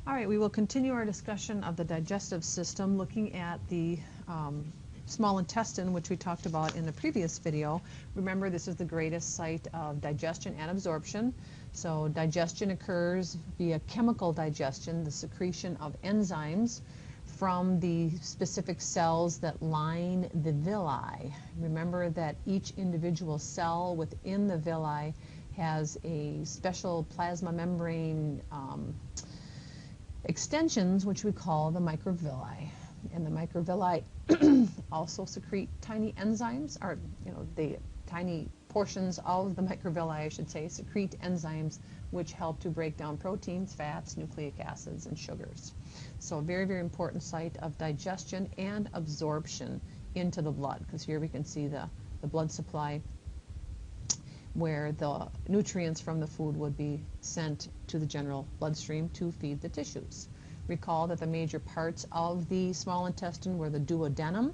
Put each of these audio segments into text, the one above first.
All right, we will continue our discussion of the digestive system, looking at the small intestine, which we talked about in the previous video. Remember, this is the greatest site of digestion and absorption. So digestion occurs via chemical digestion, the secretion of enzymes from the specific cells that line the villi. Remember that each individual cell within the villi has a special plasma membrane extensions, which we call the microvilli. And the microvilli also secrete tiny enzymes, or the tiny portions of the microvilli, I should say, secrete enzymes which help to break down proteins, fats, nucleic acids, and sugars. So a very, very important site of digestion and absorption into the blood, because here we can see the blood supply where the nutrients from the food would be sent to the general bloodstream to feed the tissues. Recall that the major parts of the small intestine were the duodenum,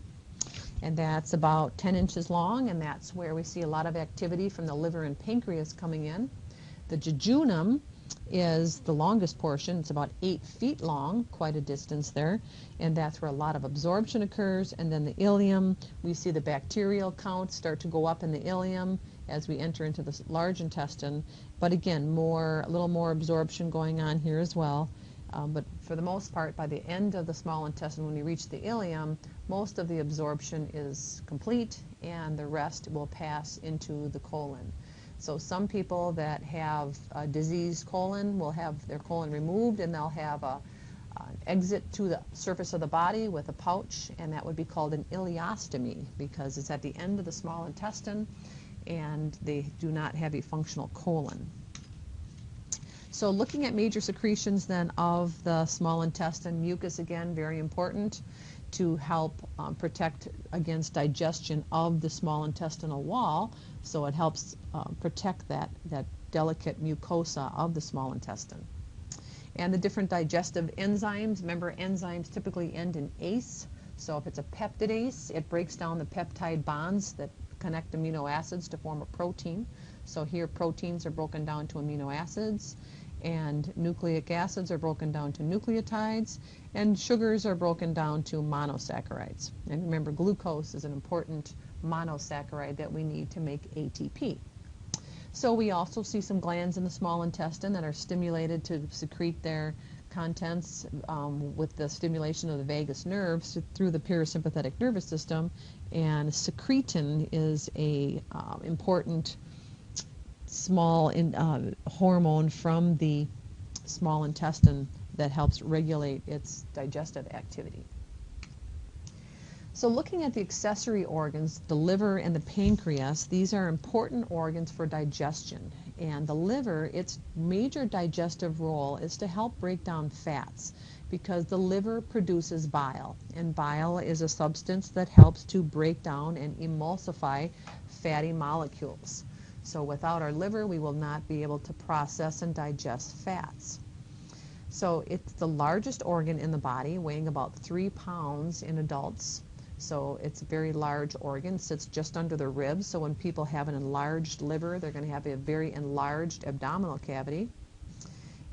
and that's about 10 inches long, and that's where we see a lot of activity from the liver and pancreas coming in. The jejunum is the longest portion. It's about 8 feet long, quite a distance there, and that's where a lot of absorption occurs. And then the ileum, we see the bacterial count start to go up in the ileum as we enter into the large intestine. But again, a little more absorption going on here as well. But for the most part, by the end of the small intestine, when you reach the ileum, most of the absorption is complete, and the rest will pass into the colon. So some people that have a diseased colon will have their colon removed, and they'll have an exit to the surface of the body with a pouch, and that would be called an ileostomy, because it's at the end of the small intestine, and they do not have a functional colon. So looking at major secretions then of the small intestine, mucus again, very important to help protect against digestion of the small intestinal wall. So it helps protect that delicate mucosa of the small intestine. And the different digestive enzymes, remember enzymes typically end in ase. So if it's a peptidase, it breaks down the peptide bonds that connect amino acids to form a protein. So here proteins are broken down to amino acids, and nucleic acids are broken down to nucleotides, and sugars are broken down to monosaccharides. And remember, glucose is an important monosaccharide that we need to make ATP. So we also see some glands in the small intestine that are stimulated to secrete their contents with the stimulation of the vagus nerves through the parasympathetic nervous system, and secretin is a important small hormone from the small intestine that helps regulate its digestive activity. So looking at the accessory organs, the liver and the pancreas, these are important organs for digestion. And the liver, its major digestive role is to help break down fats, because the liver produces bile, and bile is a substance that helps to break down and emulsify fatty molecules. So without our liver, we will not be able to process and digest fats. So it's the largest organ in the body, weighing about 3 pounds in adults. So it's a very large organ, sits just under the ribs. So when people have an enlarged liver, they're going to have a very enlarged abdominal cavity.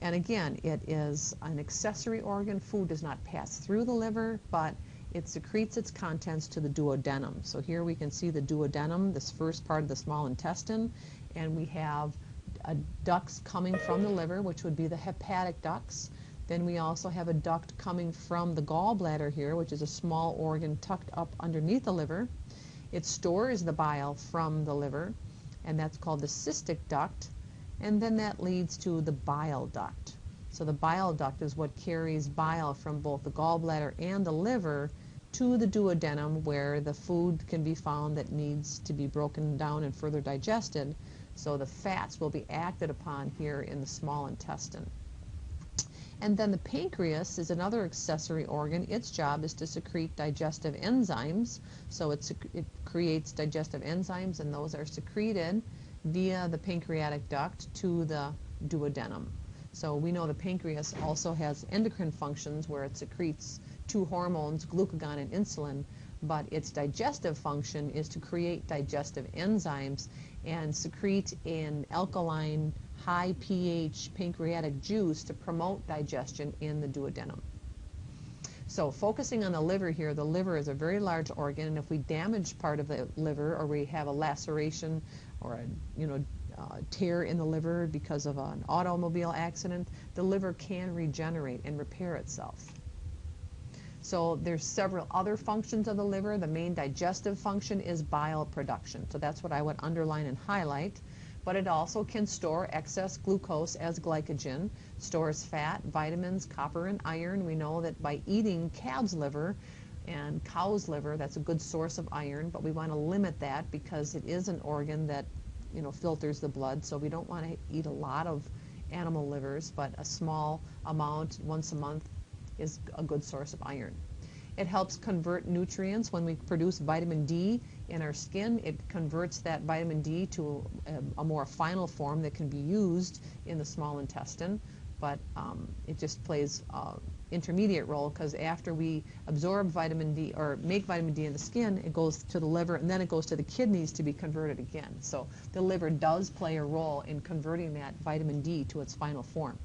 And again, it is an accessory organ. Food does not pass through the liver, but it secretes its contents to the duodenum. So here we can see the duodenum, this first part of the small intestine, and we have ducts coming from the liver, which would be the hepatic ducts. Then we also have a duct coming from the gallbladder here, which is a small organ tucked up underneath the liver. It stores the bile from the liver, and that's called the cystic duct, and then that leads to the bile duct. So the bile duct is what carries bile from both the gallbladder and the liver to the duodenum, where the food can be found that needs to be broken down and further digested. So the fats will be acted upon here in the small intestine. And then the pancreas is another accessory organ. Its job is to secrete digestive enzymes. So it creates digestive enzymes, and those are secreted via the pancreatic duct to the duodenum. So we know the pancreas also has endocrine functions where it secretes 2 hormones, glucagon and insulin, but its digestive function is to create digestive enzymes and secrete an alkaline high pH pancreatic juice to promote digestion in the duodenum. So focusing on the liver here, the liver is a very large organ, and if we damage part of the liver, or we have a laceration or a tear in the liver because of an automobile accident, the liver can regenerate and repair itself. So there's several other functions of the liver. The main digestive function is bile production. So that's what I would underline and highlight. But it also can store excess glucose as glycogen, stores fat, vitamins, copper, and iron. We know that by eating calf's liver and cow's liver, that's a good source of iron, but we want to limit that because it is an organ that filters the blood. So we don't want to eat a lot of animal livers, but a small amount once a month is a good source of iron. It helps convert nutrients. When we produce vitamin D in our skin, it converts that vitamin D to a more final form that can be used in the small intestine, but it just plays an intermediate role, because after we absorb vitamin D or make vitamin D in the skin, it goes to the liver and then it goes to the kidneys to be converted again. So the liver does play a role in converting that vitamin D to its final form.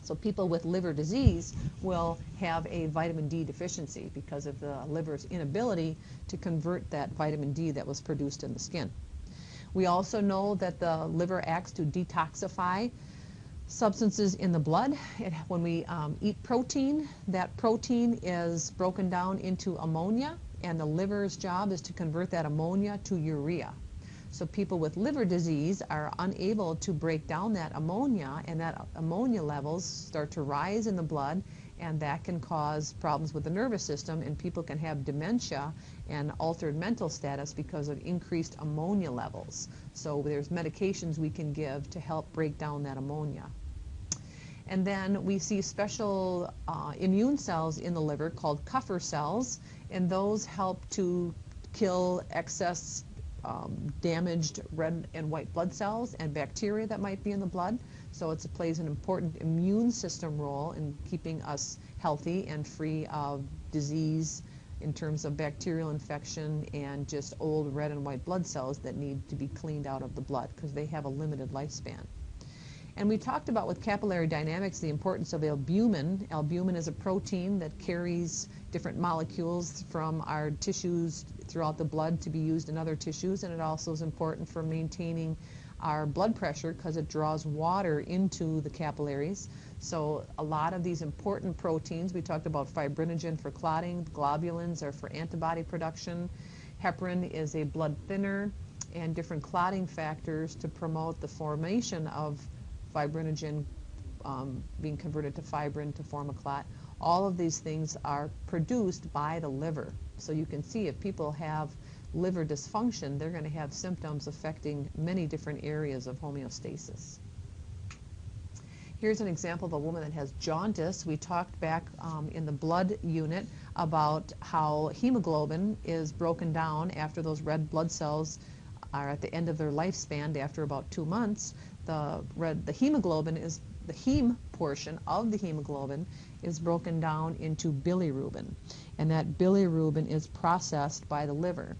So people with liver disease will have a vitamin D deficiency because of the liver's inability to convert that vitamin D that was produced in the skin. We also know that the liver acts to detoxify substances in the blood. When we eat protein, that protein is broken down into ammonia, and the liver's job is to convert that ammonia to urea. So people with liver disease are unable to break down that ammonia, and that ammonia levels start to rise in the blood, and that can cause problems with the nervous system, and people can have dementia and altered mental status because of increased ammonia levels. So there's medications we can give to help break down that ammonia. And then we see special immune cells in the liver called Kupffer cells, and those help to kill excess damaged red and white blood cells and bacteria that might be in the blood. So it plays an important immune system role in keeping us healthy and free of disease in terms of bacterial infection and just old red and white blood cells that need to be cleaned out of the blood because they have a limited lifespan. And we talked about with capillary dynamics the importance of albumin. Albumin is a protein that carries different molecules from our tissues throughout the blood to be used in other tissues, and it also is important for maintaining our blood pressure because it draws water into the capillaries. So a lot of these important proteins, we talked about fibrinogen for clotting, globulins are for antibody production, heparin is a blood thinner, and different clotting factors to promote the formation of fibrinogen being converted to fibrin to form a clot. All of these things are produced by the liver. So you can see if people have liver dysfunction, they're going to have symptoms affecting many different areas of homeostasis. Here's an example of a woman that has jaundice. We talked back in the blood unit about how hemoglobin is broken down after those red blood cells are at the end of their lifespan after about 2 months. The hemoglobin is the heme portion of the hemoglobin is broken down into bilirubin, and that bilirubin is processed by the liver.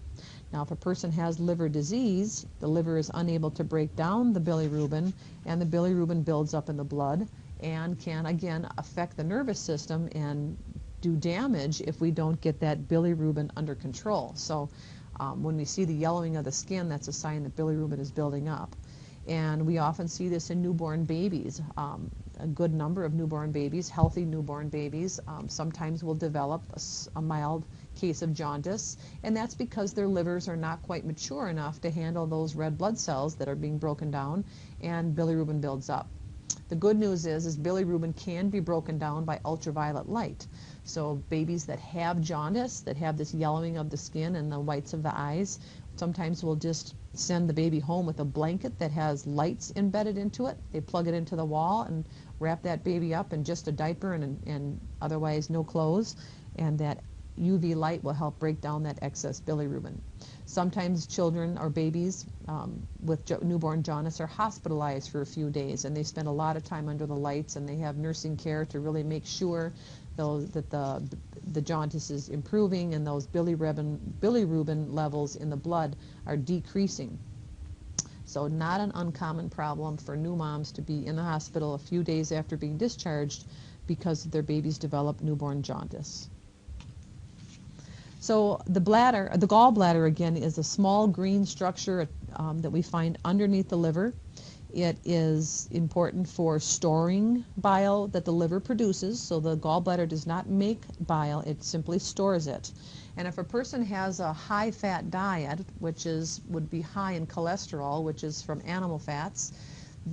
Now, if a person has liver disease, the liver is unable to break down the bilirubin, and the bilirubin builds up in the blood and can again affect the nervous system and do damage if we don't get that bilirubin under control. So when we see the yellowing of the skin, that's a sign that bilirubin is building up. And we often see this in newborn babies. A good number of newborn babies, healthy newborn babies, sometimes will develop a mild case of jaundice, and that's because their livers are not quite mature enough to handle those red blood cells that are being broken down, and bilirubin builds up. The good news is bilirubin can be broken down by ultraviolet light. So babies that have jaundice, that have this yellowing of the skin and the whites of the eyes, sometimes we'll just send the baby home with a blanket that has lights embedded into it. They plug it into the wall and wrap that baby up in just a diaper and otherwise no clothes, and that UV light will help break down that excess bilirubin. Sometimes children or babies with newborn jaundice are hospitalized for a few days, and they spend a lot of time under the lights, and they have nursing care to really make sure that the jaundice is improving and those bilirubin levels in the blood are decreasing. So not an uncommon problem for new moms to be in the hospital a few days after being discharged because their babies develop newborn jaundice. So the gallbladder, again, is a small green structure that we find underneath the liver. It is important for storing bile that the liver produces. So the gallbladder does not make bile, it simply stores it. And if a person has a high-fat diet, which would be high in cholesterol, which is from animal fats,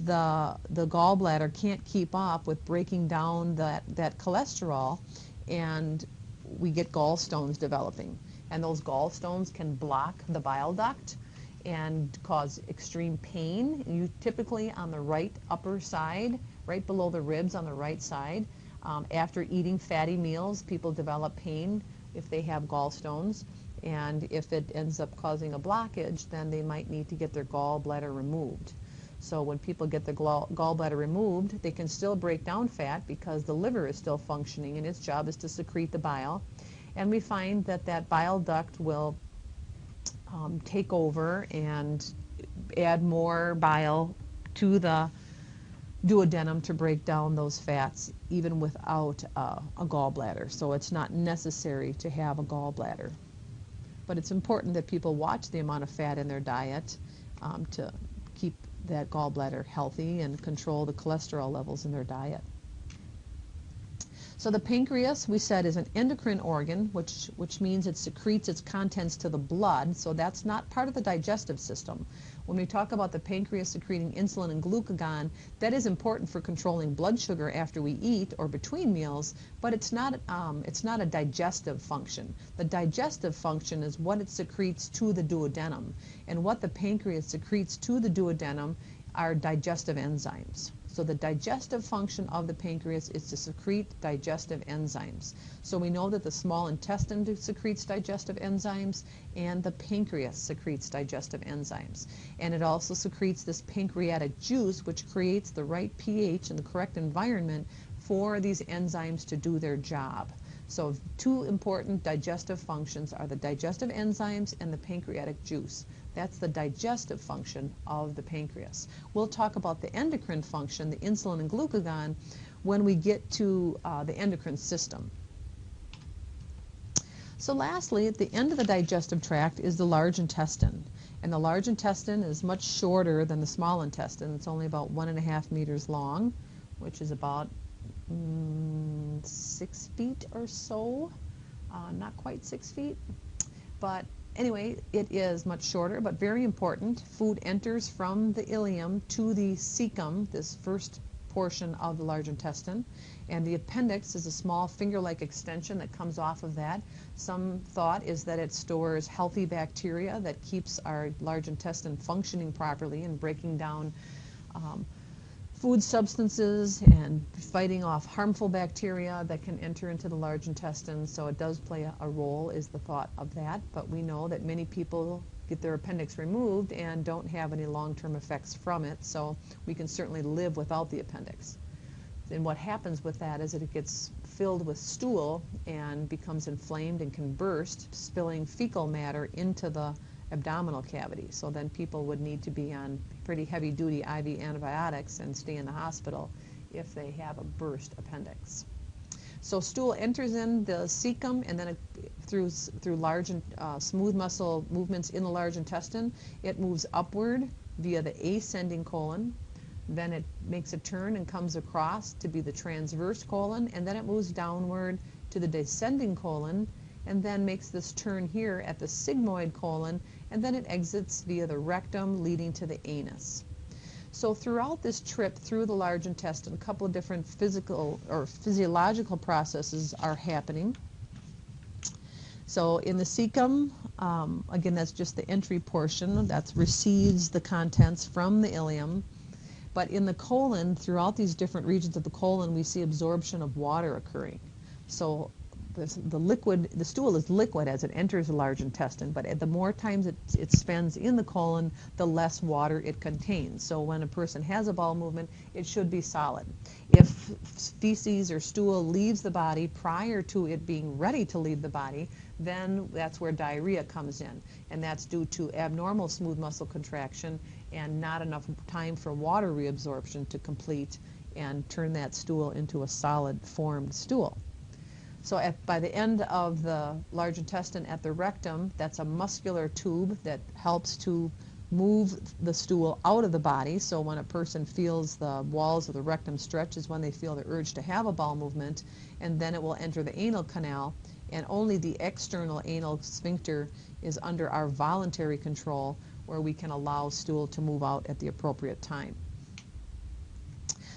the gallbladder can't keep up with breaking down that cholesterol, and we get gallstones developing. And those gallstones can block the bile duct and cause extreme pain. You typically on the right upper side, right below the ribs on the right side. After eating fatty meals, people develop pain if they have gallstones, and if it ends up causing a blockage, then they might need to get their gallbladder removed. So when people get the gallbladder removed, they can still break down fat because the liver is still functioning and its job is to secrete the bile. And we find that bile duct will take over and add more bile to the duodenum to break down those fats even without a gallbladder. So it's not necessary to have a gallbladder. But it's important that people watch the amount of fat in their diet to keep that gallbladder healthy and control the cholesterol levels in their diet. So the pancreas, we said, is an endocrine organ, which means it secretes its contents to the blood, so that's not part of the digestive system. When we talk about the pancreas secreting insulin and glucagon, that is important for controlling blood sugar after we eat or between meals, but it's not a digestive function. The digestive function is what it secretes to the duodenum, and what the pancreas secretes to the duodenum are digestive enzymes. So the digestive function of the pancreas is to secrete digestive enzymes. So we know that the small intestine secretes digestive enzymes and the pancreas secretes digestive enzymes. And it also secretes this pancreatic juice, which creates the right pH and the correct environment for these enzymes to do their job. So two important digestive functions are the digestive enzymes and the pancreatic juice. That's the digestive function of the pancreas. We'll talk about the endocrine function, the insulin and glucagon, when we get to the endocrine system. So lastly, at the end of the digestive tract is the large intestine. And the large intestine is much shorter than the small intestine. It's only about 1.5 meters long, which is about 6 feet or so. Not quite 6 feet, but anyway, it is much shorter, but very important. Food enters from the ileum to the cecum, this first portion of the large intestine, and the appendix is a small finger-like extension that comes off of that. Some thought is that it stores healthy bacteria that keeps our large intestine functioning properly and breaking down food substances and fighting off harmful bacteria that can enter into the large intestine. So it does play a role, is the thought of that. But we know that many people get their appendix removed and don't have any long-term effects from it. So we can certainly live without the appendix. And what happens with that is that it gets filled with stool and becomes inflamed and can burst, spilling fecal matter into the abdominal cavity. So then people would need to be on pretty heavy-duty IV antibiotics and stay in the hospital if they have a burst appendix. So stool enters in the cecum, and then through large and smooth muscle movements in the large intestine, it moves upward via the ascending colon. Then it makes a turn and comes across to be the transverse colon, and then it moves downward to the descending colon, and then makes this turn here at the sigmoid colon, and then it exits via the rectum, leading to the anus. So throughout this trip through the large intestine, a couple of different physical or physiological processes are happening. So in the cecum, again, that's just the entry portion that receives the contents from the ileum. But in the colon, throughout these different regions of the colon, we see absorption of water occurring. So the stool is liquid as it enters the large intestine, but the more times it spends in the colon, the less water it contains. So when a person has a bowel movement, it should be solid. If feces or stool leaves the body prior to it being ready to leave the body, then that's where diarrhea comes in, and that's due to abnormal smooth muscle contraction and not enough time for water reabsorption to complete and turn that stool into a solid formed stool. So by the end of the large intestine at the rectum, that's a muscular tube that helps to move the stool out of the body. So when a person feels the walls of the rectum stretch is when they feel the urge to have a bowel movement, and then it will enter the anal canal, and only the external anal sphincter is under our voluntary control, where we can allow stool to move out at the appropriate time.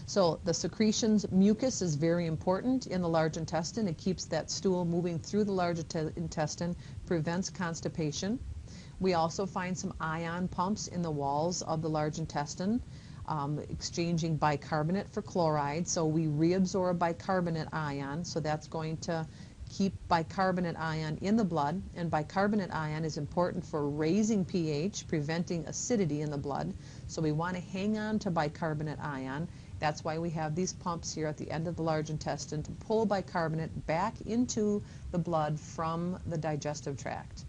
So the secretions, mucus is very important in the large intestine. It keeps that stool moving through the large intestine, prevents constipation. We also find some ion pumps in the walls of the large intestine, exchanging bicarbonate for chloride. So we reabsorb bicarbonate ion, so that's going to keep bicarbonate ion in the blood, and bicarbonate ion is important for raising pH, preventing acidity in the blood. So we want to hang on to bicarbonate ion. That's why we have these pumps here at the end of the large intestine to pull bicarbonate back into the blood from the digestive tract.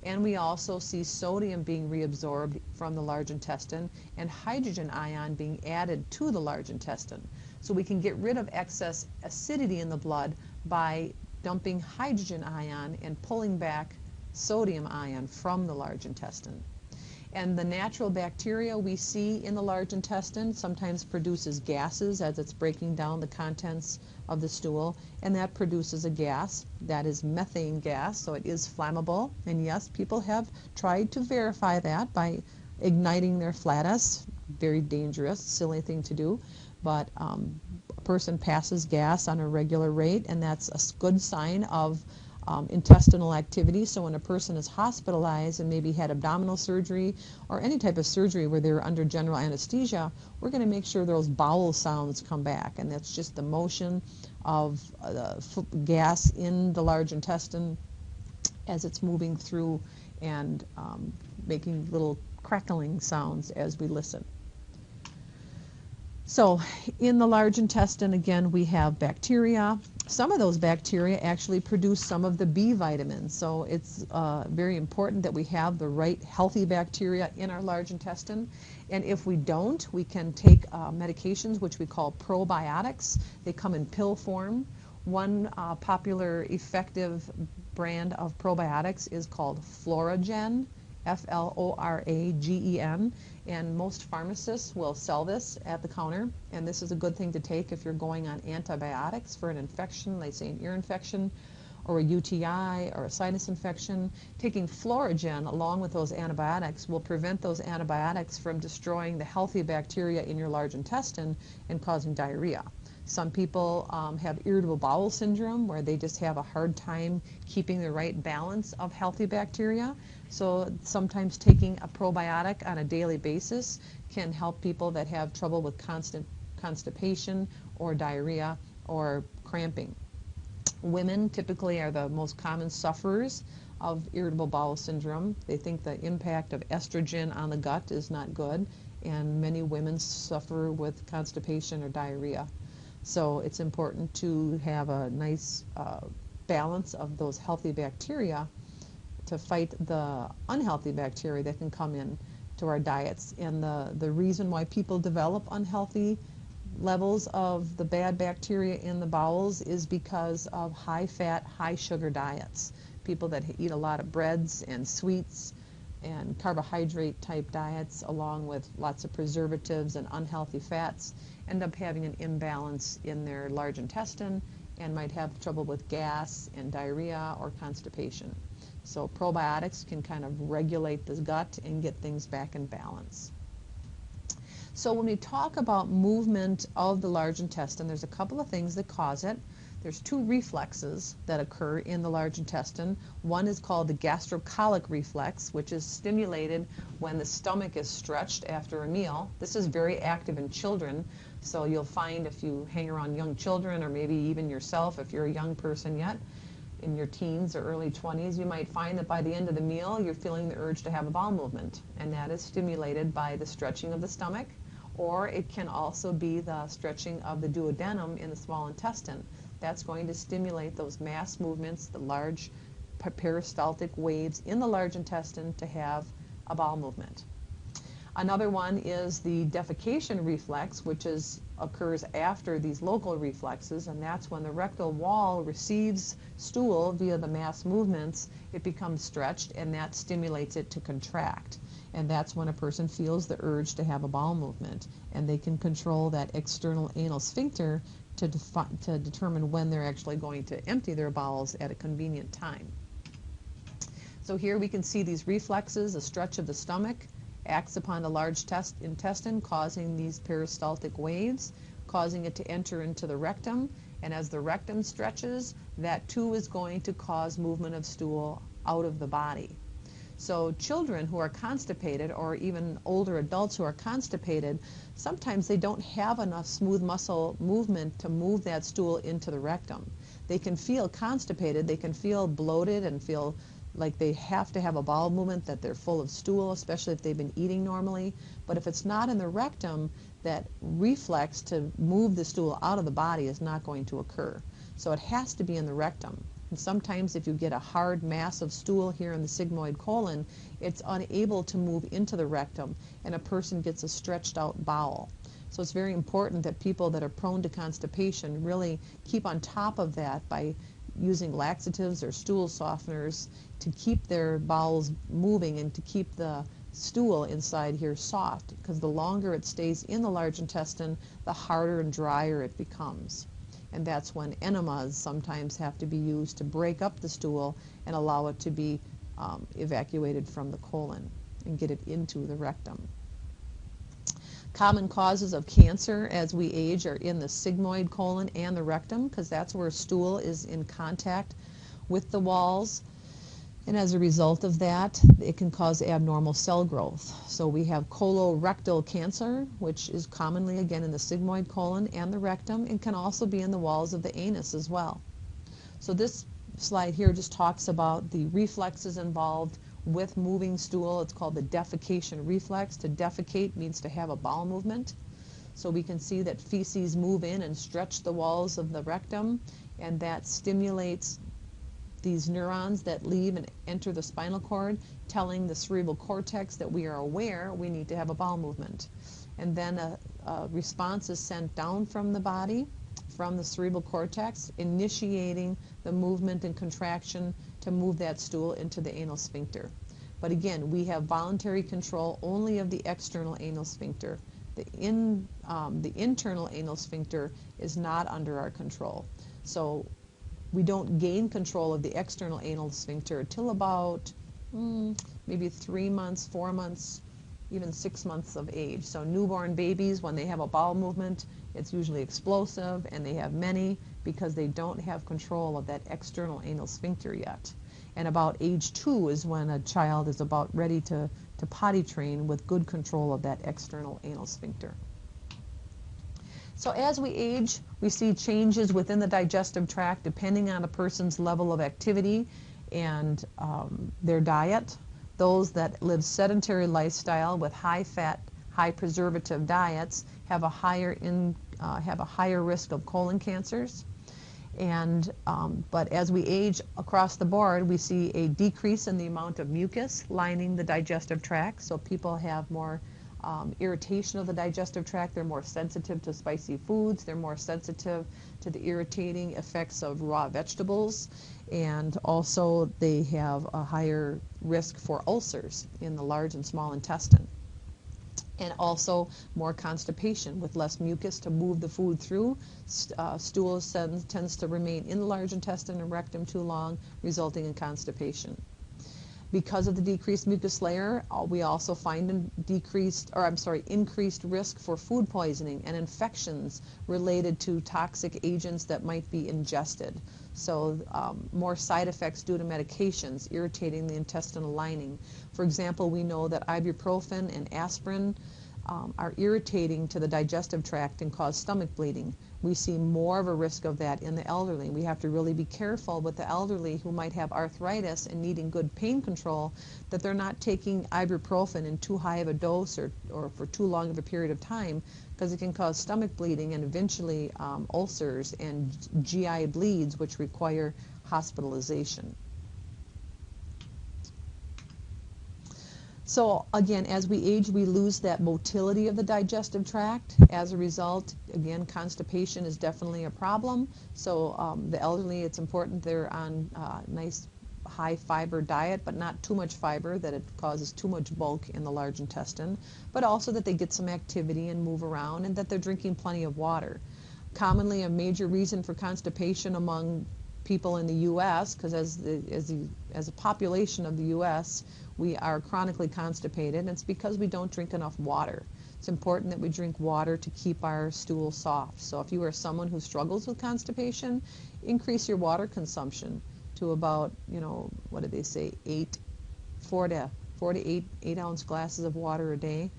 And we also see sodium being reabsorbed from the large intestine and hydrogen ion being added to the large intestine. So we can get rid of excess acidity in the blood by dumping hydrogen ion and pulling back sodium ion from the large intestine. And the natural bacteria we see in the large intestine sometimes produces gases as it's breaking down the contents of the stool, and that produces a gas that is methane gas, so it is flammable. And yes, people have tried to verify that by igniting their flatus. Very dangerous, silly thing to do, but a person passes gas on a regular rate, and that's a good sign of intestinal activity. So when a person is hospitalized and maybe had abdominal surgery or any type of surgery where they're under general anesthesia, we're going to make sure those bowel sounds come back, and that's just the motion of gas in the large intestine as it's moving through and making little crackling sounds as we listen. So in the large intestine, again, we have bacteria. Some of those bacteria actually produce some of the B vitamins. So it's very important that we have the right healthy bacteria in our large intestine. And if we don't, we can take medications which we call probiotics. They come in pill form. One popular effective brand of probiotics is called Floragen, Floragen, and most pharmacists will sell this at the counter, and this is a good thing to take if you're going on antibiotics for an infection, like say an ear infection or a UTI or a sinus infection. Taking Floragen along with those antibiotics will prevent those antibiotics from destroying the healthy bacteria in your large intestine and causing diarrhea. Some people have irritable bowel syndrome, where they just have a hard time keeping the right balance of healthy bacteria. So sometimes taking a probiotic on a daily basis can help people that have trouble with constant constipation or diarrhea or cramping. Women typically are the most common sufferers of irritable bowel syndrome. They think the impact of estrogen on the gut is not good, and many women suffer with constipation or diarrhea. So it's important to have a nice balance of those healthy bacteria to fight the unhealthy bacteria that can come in to our diets. And the reason why people develop unhealthy levels of the bad bacteria in the bowels is because of high fat, high sugar diets. People that eat a lot of breads and sweets and carbohydrate type diets along with lots of preservatives and unhealthy fats end up having an imbalance in their large intestine and might have trouble with gas and diarrhea or constipation. So probiotics can kind of regulate the gut and get things back in balance. So when we talk about movement of the large intestine, there's a couple of things that cause it. There's two reflexes that occur in the large intestine. One is called the gastrocolic reflex, which is stimulated when the stomach is stretched after a meal. This is very active in children, so you'll find if you hang around young children, or maybe even yourself if you're a young person yet, in your teens or early 20s, you might find that by the end of the meal you're feeling the urge to have a bowel movement, and that is stimulated by the stretching of the stomach, or it can also be the stretching of the duodenum in the small intestine. That's going to stimulate those mass movements, the large peristaltic waves in the large intestine to have a bowel movement. Another one is the defecation reflex, which occurs after these local reflexes, and that's when the rectal wall receives stool via the mass movements. It becomes stretched, and that stimulates it to contract. And that's when a person feels the urge to have a bowel movement, and they can control that external anal sphincter to determine when they're actually going to empty their bowels at a convenient time. So here we can see these reflexes. A stretch of the stomach acts upon the large intestine, causing these peristaltic waves, causing it to enter into the rectum. And as the rectum stretches, that too is going to cause movement of stool out of the body. So children who are constipated, or even older adults who are constipated, sometimes they don't have enough smooth muscle movement to move that stool into the rectum. They can feel constipated, they can feel bloated and feel like they have to have a bowel movement, that they're full of stool, especially if they've been eating normally. But if it's not in the rectum, that reflex to move the stool out of the body is not going to occur. So it has to be in the rectum. And sometimes if you get a hard mass of stool here in the sigmoid colon, it's unable to move into the rectum, and a person gets a stretched out bowel. So it's very important that people that are prone to constipation really keep on top of that by using laxatives or stool softeners to keep their bowels moving and to keep the stool inside here soft, because the longer it stays in the large intestine, the harder and drier it becomes. And that's when enemas sometimes have to be used to break up the stool and allow it to be evacuated from the colon and get it into the rectum. Common causes of cancer as we age are in the sigmoid colon and the rectum, because that's where stool is in contact with the walls. And as a result of that, it can cause abnormal cell growth. So we have colorectal cancer, which is commonly, again, in the sigmoid colon and the rectum, and can also be in the walls of the anus as well. So this slide here just talks about the reflexes involved with moving stool. It's called the defecation reflex. To defecate means to have a bowel movement. So we can see that feces move in and stretch the walls of the rectum, and that stimulates these neurons that leave and enter the spinal cord, telling the cerebral cortex that we are aware we need to have a bowel movement. And then a response is sent down from the body, from the cerebral cortex, initiating the movement and contraction to move that stool into the anal sphincter. But again, we have voluntary control only of the external anal sphincter. The internal anal sphincter is not under our control. So we don't gain control of the external anal sphincter until about maybe 3 months, 4 months, even 6 months of age. So newborn babies, when they have a bowel movement, it's usually explosive, and they have many because they don't have control of that external anal sphincter yet. And about age 2 is when a child is about ready to potty train with good control of that external anal sphincter. So as we age, we see changes within the digestive tract depending on a person's level of activity and their diet. Those that live sedentary lifestyle with high fat, high preservative diets have a higher risk of colon cancers. And but as we age across the board, we see a decrease in the amount of mucus lining the digestive tract. So people have more irritation of the digestive tract. They're more sensitive to spicy foods. They're more sensitive to the irritating effects of raw vegetables. And also they have a higher risk for ulcers in the large and small intestine. And also more constipation with less mucus to move the food through. Stool tends to remain in the large intestine and rectum too long, resulting in constipation. Because of the decreased mucus layer, we also find increased risk for food poisoning and infections related to toxic agents that might be ingested. So more side effects due to medications irritating the intestinal lining. For example, we know that ibuprofen and aspirin are irritating to the digestive tract and cause stomach bleeding. We see more of a risk of that in the elderly. We have to really be careful with the elderly who might have arthritis and needing good pain control, that they're not taking ibuprofen in too high of a dose or for too long of a period of time, because it can cause stomach bleeding and eventually ulcers and GI bleeds, which require hospitalization. So again, as we age, we lose that motility of the digestive tract. As a result, again, constipation is definitely a problem. So the elderly, it's important they're on nice high fiber diet, but not too much fiber that it causes too much bulk in the large intestine, but also that they get some activity and move around, and that they're drinking plenty of water. Commonly a major reason for constipation among people in the U.S., because as a population of the U.S., we are chronically constipated, and it's because we don't drink enough water. It's important that we drink water to keep our stool soft. So if you are someone who struggles with constipation, increase your water consumption to about, what did they say, 4 to 8 ounce glasses of water a day.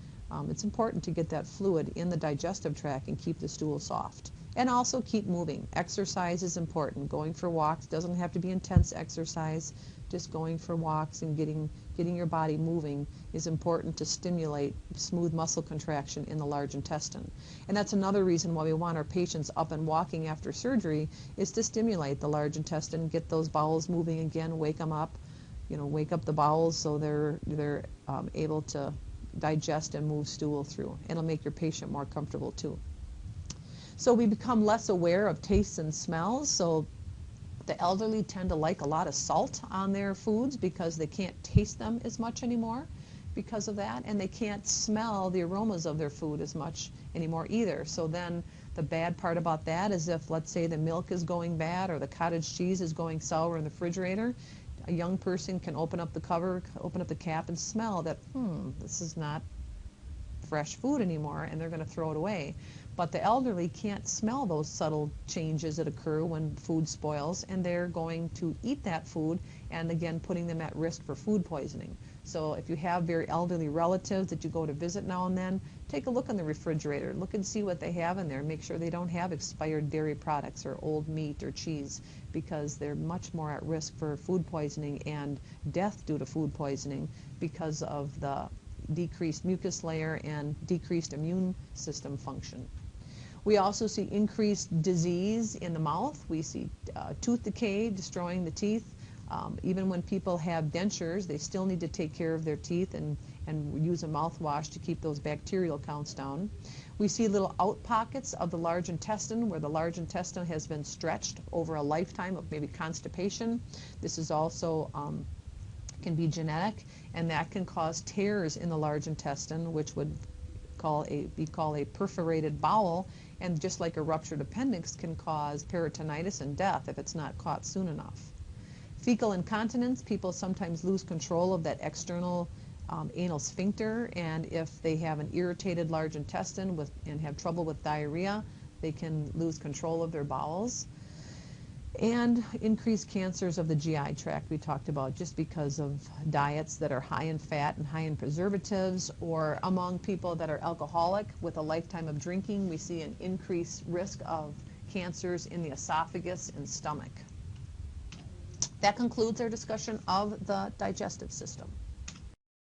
It's important to get that fluid in the digestive tract and keep the stool soft. And also keep moving. Exercise is important. Going for walks doesn't have to be intense exercise. Just going for walks and getting your body moving is important to stimulate smooth muscle contraction in the large intestine. And that's another reason why we want our patients up and walking after surgery, is to stimulate the large intestine, get those bowels moving again, wake them up, wake up the bowels so they're able to digest and move stool through. It'll make your patient more comfortable too. So we become less aware of tastes and smells. So the elderly tend to like a lot of salt on their foods because they can't taste them as much anymore because of that, and they can't smell the aromas of their food as much anymore either. So then the bad part about that is if, let's say, the milk is going bad or the cottage cheese is going sour in the refrigerator, a young person can open up the cover, open up the cap, and smell that, this is not fresh food anymore, and they're going to throw it away. But the elderly can't smell those subtle changes that occur when food spoils, and they're going to eat that food, and again putting them at risk for food poisoning. So if you have very elderly relatives that you go to visit now and then, take a look in the refrigerator. Look and see what they have in there. Make sure they don't have expired dairy products or old meat or cheese, because they're much more at risk for food poisoning and death due to food poisoning because of the decreased mucus layer and decreased immune system function. We also see increased disease in the mouth. We see tooth decay destroying the teeth. Even when people have dentures, they still need to take care of their teeth and use a mouthwash to keep those bacterial counts down. We see little out pockets of the large intestine where the large intestine has been stretched over a lifetime of maybe constipation. This is also can be genetic, and that can cause tears in the large intestine, which would be called a perforated bowel, and just like a ruptured appendix can cause peritonitis and death if it's not caught soon enough. Fecal incontinence, people sometimes lose control of that external anal sphincter, and if they have an irritated large intestine and have trouble with diarrhea, they can lose control of their bowels. And increased cancers of the GI tract we talked about, just because of diets that are high in fat and high in preservatives, or among people that are alcoholic with a lifetime of drinking, we see an increased risk of cancers in the esophagus and stomach. That concludes our discussion of the digestive system.